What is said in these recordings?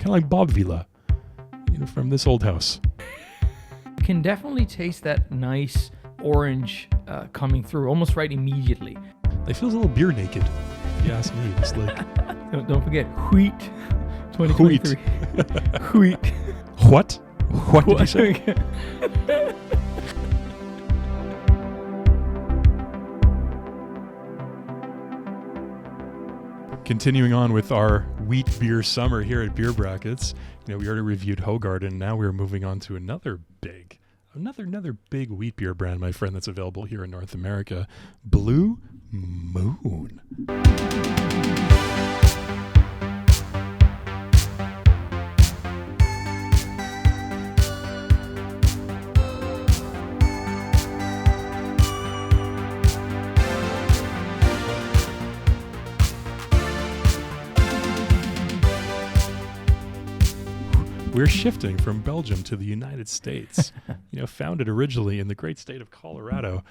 kind of like Bob Vila, from this old house. Can definitely taste that nice orange coming through almost right immediately. It feels a little beer naked, if you ask me. It's like don't forget wheat 2023. Wheat. What? What did you say? Continuing on with our wheat beer summer here at Beer Brackets, we already reviewed Hoegaarden. Now we're moving on to another big wheat beer brand, my friend, that's available here in North America, Blue Moon. We're shifting from Belgium to the United States. Founded originally in the great state of Colorado.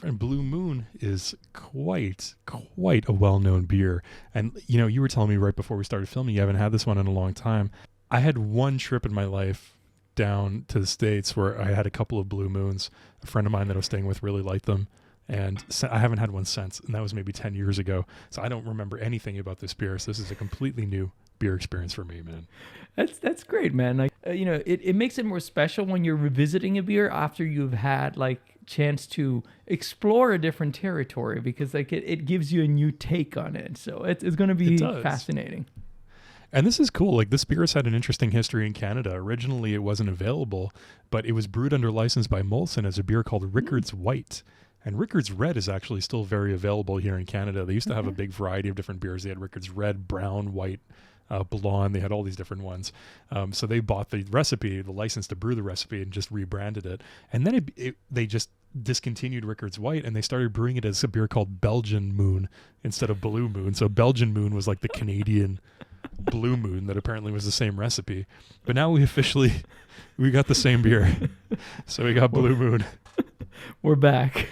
And Blue Moon is quite a well-known beer. And, you were telling me right before we started filming, you haven't had this one in a long time. I had one trip in my life down to the States where I had a couple of Blue Moons. A friend of mine that I was staying with really liked them. And I haven't had one since. And that was maybe 10 years ago. So I don't remember anything about this beer. So this is a completely new beer experience for me, man. That's great, man. Like it makes it more special when you're revisiting a beer after you've had chance to explore a different territory, because it gives you a new take on it. So it's going to be fascinating. And this is cool. This beer has had an interesting history in Canada. Originally, it wasn't available, but it was brewed under license by Molson as a beer called Rickard's White. And Rickard's Red is actually still very available here in Canada. They used to have a big variety of different beers. They had Rickard's Red, Brown, White, blonde. They had all these different ones. So they bought the recipe, the license to brew the recipe, and just rebranded it. And then they just discontinued Rickard's White, and they started brewing it as a beer called Belgian Moon instead of Blue Moon. So Belgian Moon was like the Canadian Blue Moon that apparently was the same recipe. But now we got the same beer. So we got Blue Moon. We're back.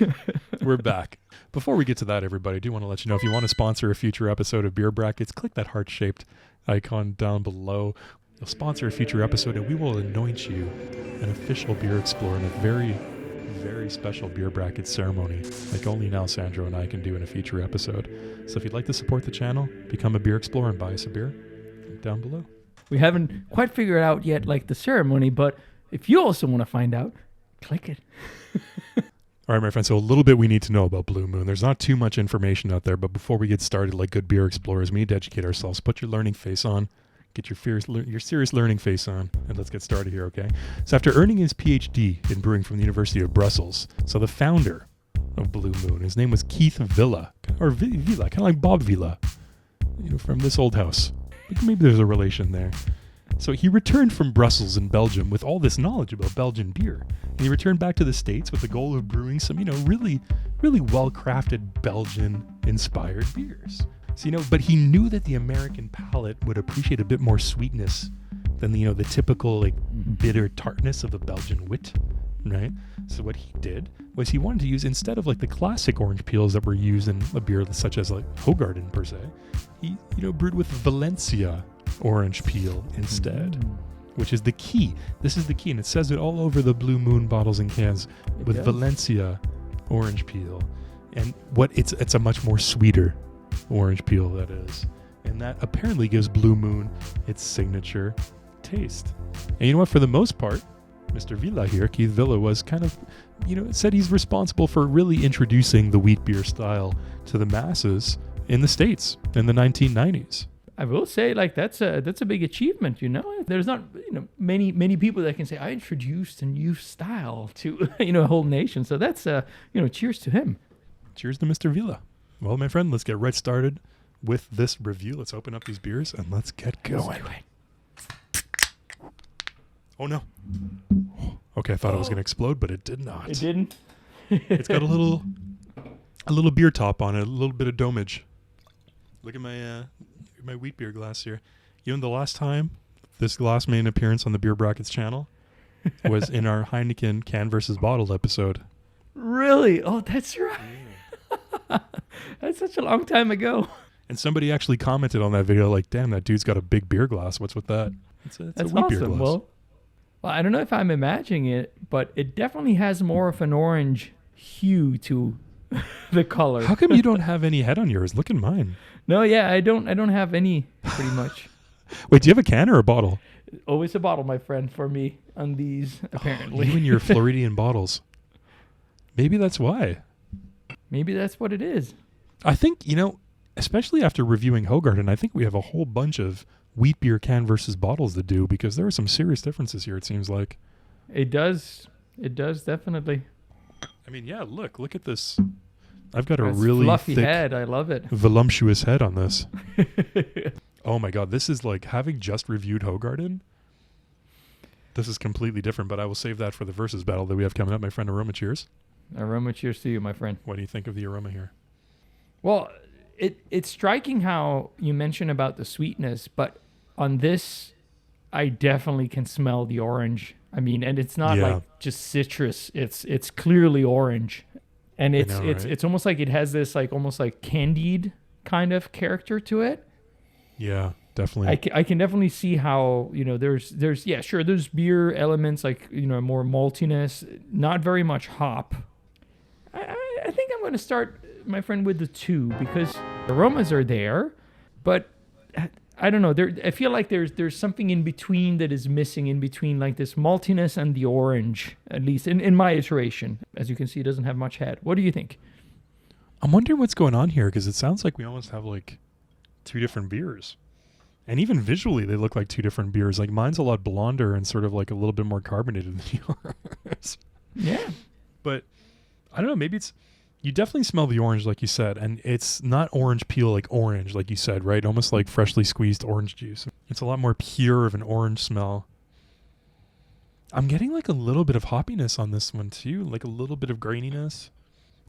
We're back. Before we get to that, everybody, I do want to let you know, if you want to sponsor a future episode of Beer Brackets, click that heart-shaped icon down below. You'll sponsor a future episode, and we will anoint you an official beer explorer in a very, very special Beer Brackets ceremony, like only now Sandro and I can do in a future episode. So if you'd like to support the channel, become a beer explorer and buy us a beer down below. We haven't quite figured out yet, the ceremony, but if you also want to find out, click it. All right, my friends, so a little bit we need to know about Blue Moon. There's not too much information out there, but before we get started, like good beer explorers, we need to educate ourselves. Put your learning face on. Get your serious learning face on, and let's get started here, okay? So after earning his PhD in brewing from the University of Brussels, so the founder of Blue Moon, his name was Keith Villa, or Villa, kind of like Bob Vila, from this old house. Maybe there's a relation there. So he returned from Brussels in Belgium with all this knowledge about Belgian beer. And he returned back to the States with the goal of brewing some, really, really well-crafted Belgian-inspired beers. So, but he knew that the American palate would appreciate a bit more sweetness than the typical bitter tartness of a Belgian wit, right? So what he did was he wanted to use, instead of the classic orange peels that were used in a beer such as Hoegaarden per se, he brewed with Valencia orange peel instead, which is the key. This is the key, and it says it all over the Blue Moon bottles and cans with Valencia orange peel. And it's a much more sweeter orange peel, that is. And that apparently gives Blue Moon its signature taste. And you know what? For the most part, Mr. Villa here, Keith Villa, was kind of, said he's responsible for really introducing the wheat beer style to the masses in the States in the 1990s. I will say, that's a big achievement. There's not many people that can say I introduced a new style to a whole nation. So that's cheers to him. Cheers to Mr. Villa. Well, my friend, let's get right started with this review. Let's open up these beers and let's get going. Oh no! Okay, I thought it was going to explode, but it did not. It didn't. It's got a little beer top on it, a little bit of domage. Look at my wheat beer glass here. The last time this glass made an appearance on the Beer Brackets channel was in our Heineken can versus bottle episode. Really? Oh, that's right. Yeah. That's such a long time ago. And somebody actually commented on that video, damn, that dude's got a big beer glass. What's with that? It's a That's wheat beer awesome. glass. Well, I don't know if I'm imagining it, but it definitely has more of an orange hue to the color. How come you don't have any head on yours? Look at mine. No, yeah, I don't have any pretty much. Wait, do you have a can or a bottle? Always a bottle, my friend, for me on these, apparently. You and your Floridian bottles. Maybe that's why. Maybe that's what it is. I think, especially after reviewing Hogarden, I think we have a whole bunch of wheat beer can versus bottles to do because there are some serious differences here, it seems like. It does. It does, definitely. I mean, yeah, look at this. I've got a That's really fluffy thick, head. I love it. voluptuous head on this. Oh my God, this is like having just reviewed Hogarden. This is completely different, but I will save that for the versus battle that we have coming up. My friend Aroma, cheers. Aroma, cheers to you, my friend. What do you think of the aroma here? Well, it's striking how you mentioned about the sweetness, but on this, I definitely can smell the orange. I mean, and it's not like just citrus. It's clearly orange, and it's almost like it has this like almost like candied kind of character to it. Yeah, definitely. I can definitely see how there's there's beer elements like more maltiness, not very much hop. I think I'm going to start, my friend, with the 2 because aromas are there, but I don't know. I feel like there's something in between that is missing in between like this maltiness and the orange, at least in my iteration. As you can see, it doesn't have much head. What do you think? I'm wondering what's going on here because it sounds like we almost have like 2 different beers. And even visually, they look like 2 different beers. Like mine's a lot blonder and sort of like a little bit more carbonated than yours. Yeah. But I don't know. Maybe you definitely smell the orange, like you said. And it's not orange peel like orange, like you said, right? Almost like freshly squeezed orange juice. It's a lot more pure of an orange smell. I'm getting like a little bit of hoppiness on this one too. Like a little bit of graininess.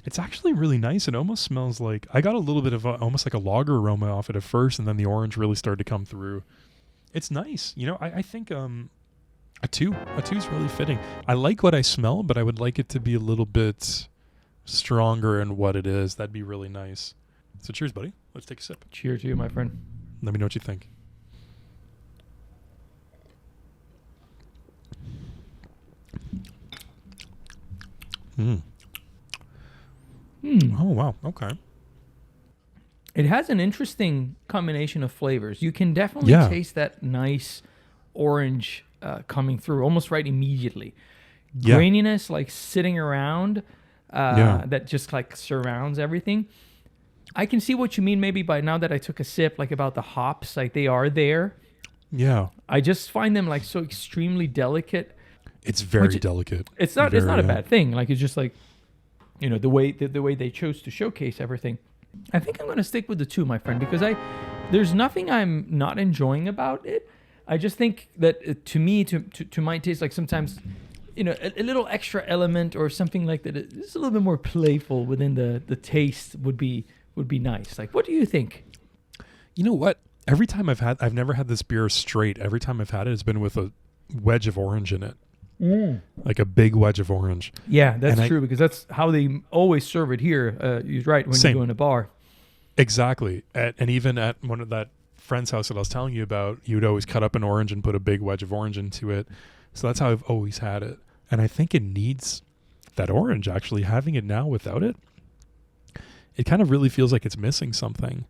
It's actually really nice. It almost smells like, I got a little bit of almost like a lager aroma off it at first, and then the orange really started to come through. It's nice. I think a 2 is really fitting. I like what I smell, but I would like it to be a little bit stronger in what it is. That'd be really nice. So cheers, buddy. Let's take a sip. Cheers to you, my friend. Let me know what you think. Oh, wow. Okay. It has an interesting combination of flavors. You can definitely taste that nice orange coming through almost right immediately. Yeah. Graininess like sitting around that just like surrounds everything. I can see what you mean maybe by now that I took a sip, like about the hops, like they are there. Yeah. I just find them like so extremely delicate. It's very delicate. It's not a bad thing. Like it's just like the way they chose to showcase everything. I think I'm going to stick with the 2, my friend, because there's nothing I'm not enjoying about it. I just think that to me, to my taste, like sometimes, a little extra element or something like that, it's a little bit more playful within the taste would be nice. Like, what do you think? You know what? Every time I've never had this beer straight. Every time I've had it, it's been with a wedge of orange in it. Like a big wedge of orange. Yeah, that's true because that's how they always serve it here. You're right, when you go in a bar. Exactly. And even at one of that friend's house that I was telling you about, you'd always cut up an orange and put a big wedge of orange into it. So that's how I've always had it. And I think it needs that orange, actually. Having it now without it, it kind of really feels like it's missing something.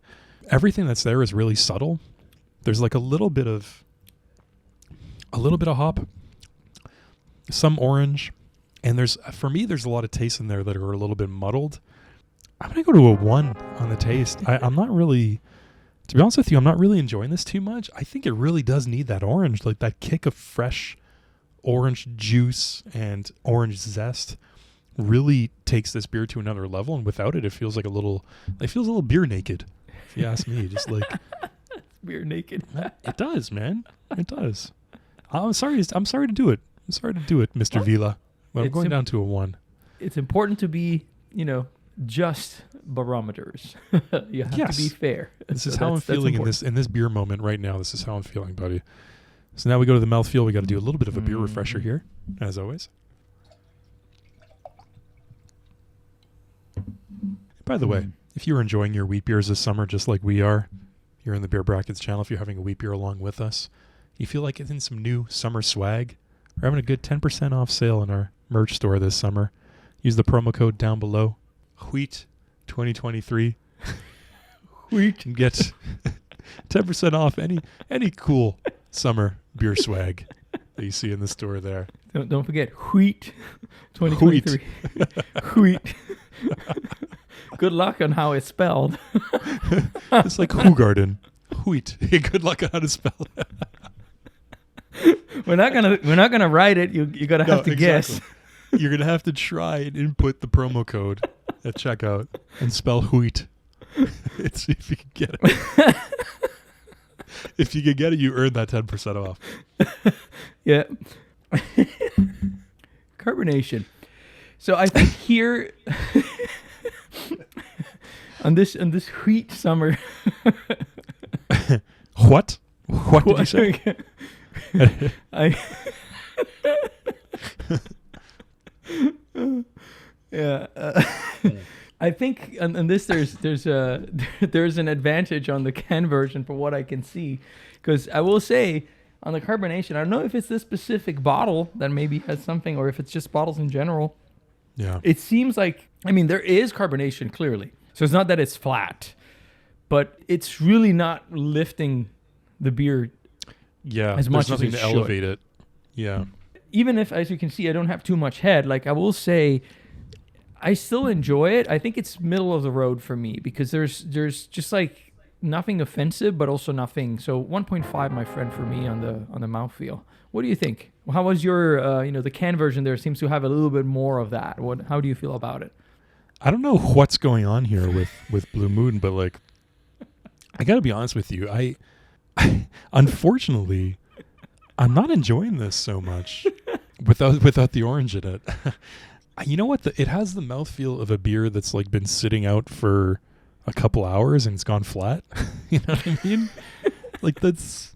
Everything that's there is really subtle. There's like a little bit of hop, some orange, and for me there's a lot of tastes in there that are a little bit muddled. I'm gonna go to a 1 on the taste. I'm not really, to be honest with you, I'm not really enjoying this too much. I think it really does need that orange, like that kick of fresh orange juice and orange zest really takes this beer to another level, and without it feels a little beer naked, if you ask me. Just like beer naked. It does, man. It does. I'm sorry to do it. Mr. Vila. But I'm going down to a 1. It's important to be, just barometers. You have to be fair. This is how I'm feeling in this beer moment right now. This is how I'm feeling, buddy. So now we go to the mouthfeel. We got to do a little bit of a beer refresher here, as always. By the way, if you're enjoying your wheat beers this summer just like we are, you're in the Beer Brackets channel. If you're having a wheat beer along with us, you feel like getting some new summer swag, we're having a good 10% off sale in our merch store this summer. Use the promo code down below, Wheat 2023. Wheat. And get 10% off any cool summer beer swag that you see in the store there. Don't forget Wheat 2023. Wheat. Good luck on how it's spelled. It's like Hoegaarden. Wheat. Good luck on how to spell that. We're not gonna write it. You gotta have to guess. You're gonna have to try and input the promo code at checkout and spell wheat. See if you can get it. If you can get it, you earn that 10% off. Yeah. Carbonation. So I think here on this wheat summer. What? What did you say? Yeah. I think on this there's an advantage on the can version for what I can see, because I will say on the carbonation, I don't know if it's this specific bottle that maybe has something, or if it's just bottles in general. Yeah. It seems like, I mean, there is carbonation clearly, so it's not that it's flat, but it's really not lifting the beer. Yeah. As much there's nothing as it to should. elevate it. Yeah. Even if, as you can see, I don't have too much head, like I will say, I still enjoy it. I think it's middle of the road for me, because there's just like nothing offensive, but also nothing. So 1.5, my friend, for me on the mouthfeel. What do you think? How was your, the can version there seems to have a little bit more of that. How do you feel about it? I don't know what's going on here with Blue Moon, but like, I got to be honest with you. I unfortunately, I'm not enjoying this so much without the orange in it. You know what? It has the mouthfeel of a beer that's like been sitting out for a couple hours and it's gone flat. You know what I mean? Like that's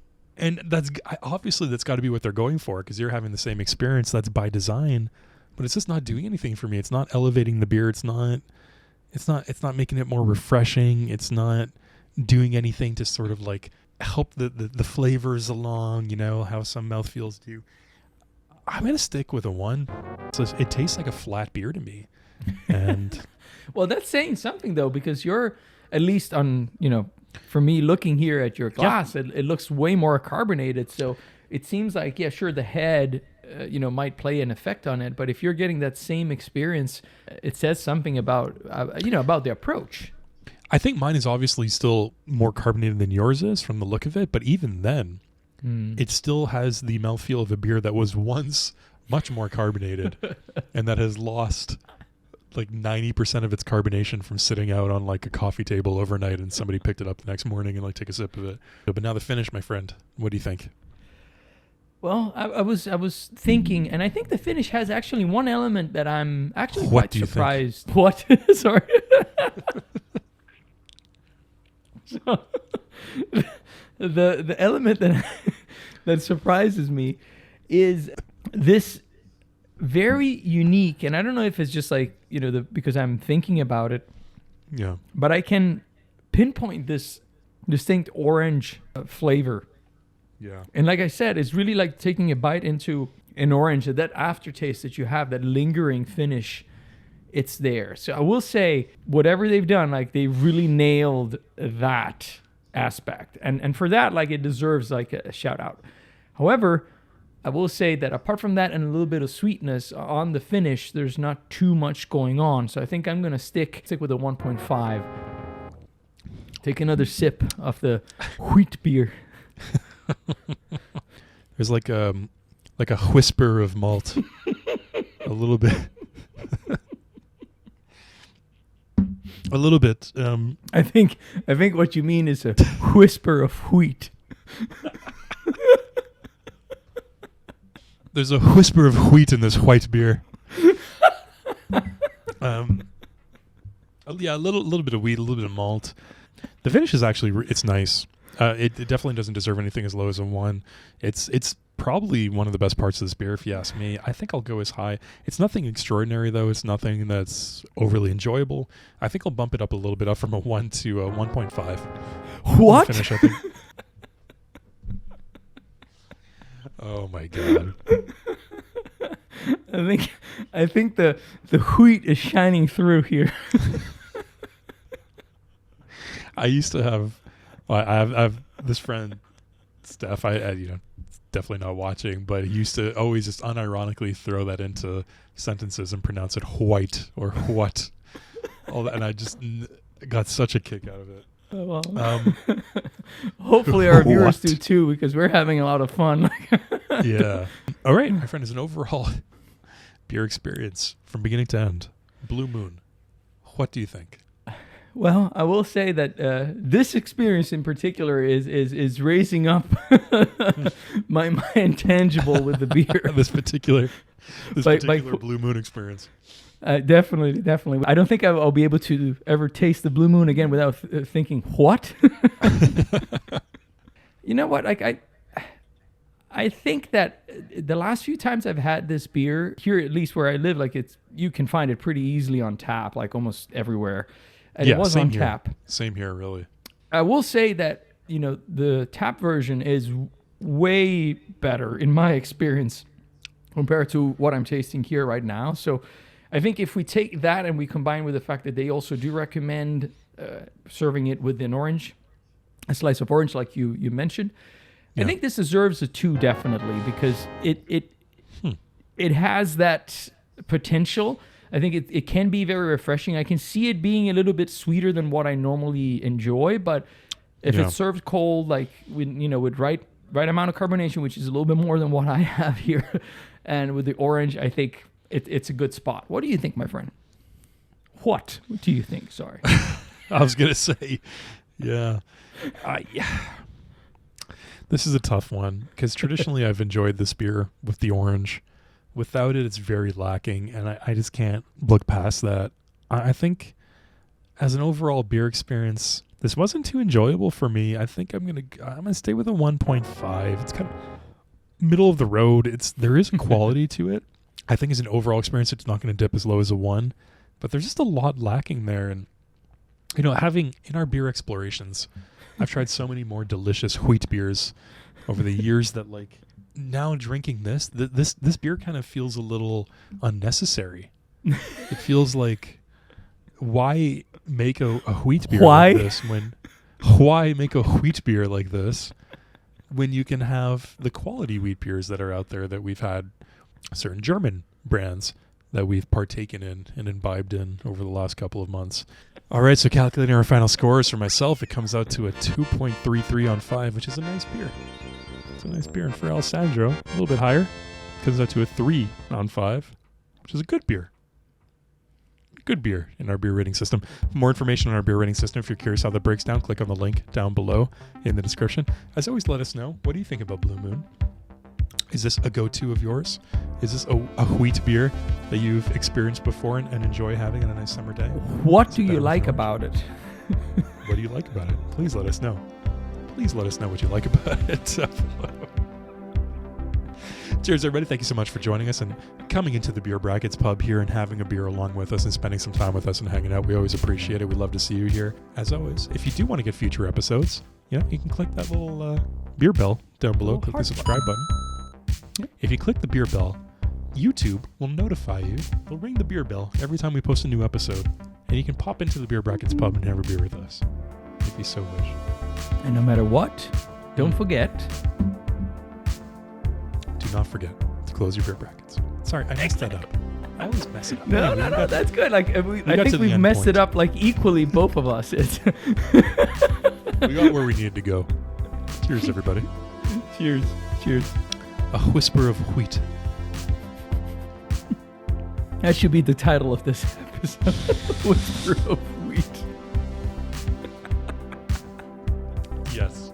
obviously that's got to be what they're going for, because you're having the same experience. That's by design, but it's just not doing anything for me. It's not elevating the beer. It's not making it more refreshing. It's not doing anything to sort of like help the flavors along. You know how some mouthfeels do. I'm going to stick with a 1. So it tastes like a flat beer to me. And well, that's saying something though, because you're at least on, for me looking here at your glass, it looks way more carbonated. So it seems like, yeah, sure, the head, might play an effect on it. But if you're getting that same experience, it says something about, about the approach. I think mine is obviously still more carbonated than yours is from the look of it. But even then, it still has the mouthfeel of a beer that was once much more carbonated and that has lost like 90% of its carbonation from sitting out on like a coffee table overnight and somebody picked it up the next morning and like take a sip of it. But now the finish, my friend, what do you think? Well, I was thinking, and I think the finish has actually one element that I'm actually quite surprised. Think? What? Sorry. So, the element that surprises me is this very unique, and I don't know if it's just like, because I'm thinking about it. Yeah. But I can pinpoint this distinct orange flavor. Yeah. And like I said, it's really like taking a bite into an orange, that aftertaste that you have, that lingering finish, it's there. So I will say, whatever they've done, like they really nailed that aspect. And for that, like it deserves like a shout out. However, I will say that apart from that and a little bit of sweetness on the finish, there's not too much going on. So I think I'm going to stick with a 1.5. Take another sip of the wheat beer. There's like a whisper of malt. A little bit. A little bit. I think what you mean is a whisper of wheat. There's a whisper of wheat in this white beer. Yeah, a little bit of wheat, a little bit of malt. The finish is actually it's nice. It definitely doesn't deserve anything as low as a 1. It's probably one of the best parts of this beer, if you ask me. I think I'll go as high. It's nothing extraordinary, though. It's nothing that's overly enjoyable. I think I'll bump it up a little bit, up from a 1 to a 1.5. What? Finish, I think. Oh my god. I think the wheat is shining through here. I used to have, well, I have this friend, Steph. I definitely not watching, but he used to always just unironically throw that into sentences and pronounce it white or what, all that, and I just got such a kick out of it. Oh, well. Hopefully our viewers What? do too, because we're having a lot of fun. Yeah. All right, my friend, is an overall beer experience from beginning to end. Blue Moon. What do you think? Well, I will say that this experience in particular is raising up my intangible with the beer. this particular By Blue Moon experience. Definitely. I don't think I'll be able to ever taste the Blue Moon again without thinking, what? You know what? Like I think that the last few times I've had this beer here, at least where I live, like you can find it pretty easily on tap, like almost everywhere. And Yeah, it was same on here. tap. Same here, really. I will say that, the tap version is way better in my experience compared to what I'm tasting here right now. So I think if we take that and we combine with the fact that they also do recommend serving it with an orange, a slice of orange like you mentioned, Yeah. I think this deserves a 2 definitely, because it has that potential. I think it can be very refreshing. I can see it being a little bit sweeter than what I normally enjoy, but if Yeah. it's served cold, like with right amount of carbonation, which is a little bit more than what I have here, and with the orange, I think it's a good spot. What do you think, my friend? What do you think? Sorry. I was going to say, yeah. This is a tough one because traditionally I've enjoyed this beer with the orange. Without it, it's very lacking, and I just can't look past that. I think as an overall beer experience, this wasn't too enjoyable for me. I think I'm gonna stay with a 1.5. It's kind of middle of the road. There is a quality to it. I think as an overall experience, it's not going to dip as low as a 1, but there's just a lot lacking there. And having in our beer explorations, I've tried so many more delicious wheat beers over the years that now drinking this beer kind of feels a little unnecessary. It feels like, why make a wheat beer like this why make a wheat beer like this when you can have the quality wheat beers that are out there, that we've had certain German brands that we've partaken in and imbibed in over the last couple of months. All right, so calculating our final scores for myself, it comes out to a 2.33 on 5, which is a nice beer. It's a nice beer. And for Alessandro, a little bit higher, comes out to a 3 on 5, which is a good beer. Good beer in our beer rating system. For more information on our beer rating system, if you're curious how that breaks down, click on the link down below in the description. As always, let us know. What do you think about Blue Moon? Is this a go-to of yours? Is this a wheat beer that you've experienced before and enjoy having on a nice summer day? What do you like about it? What do you like about it? Please let us know. Please let us know what you like about it. Cheers, everybody. Thank you so much for joining us and coming into the Beer Brackets pub here and having a beer along with us and spending some time with us and hanging out. We always appreciate it. We love to see you here. As always, if you do want to get future episodes, you can click that little beer bell down below. Click the subscribe button. If you click the beer bell, YouTube will notify you. They'll ring the beer bell every time we post a new episode, and you can pop into the Beer Brackets pub and have a beer with us, if you so wish. And no matter what, don't forget. Do not forget to close your beer brackets. Sorry, I messed that up. I always mess it up. No, that's good. I think we've messed it up equally, both of us. We got where we needed to go. Cheers, everybody. Cheers. A whisper of wheat. That should be the title of this episode. Whisper of wheat. Yes.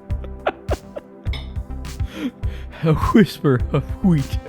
A whisper of wheat.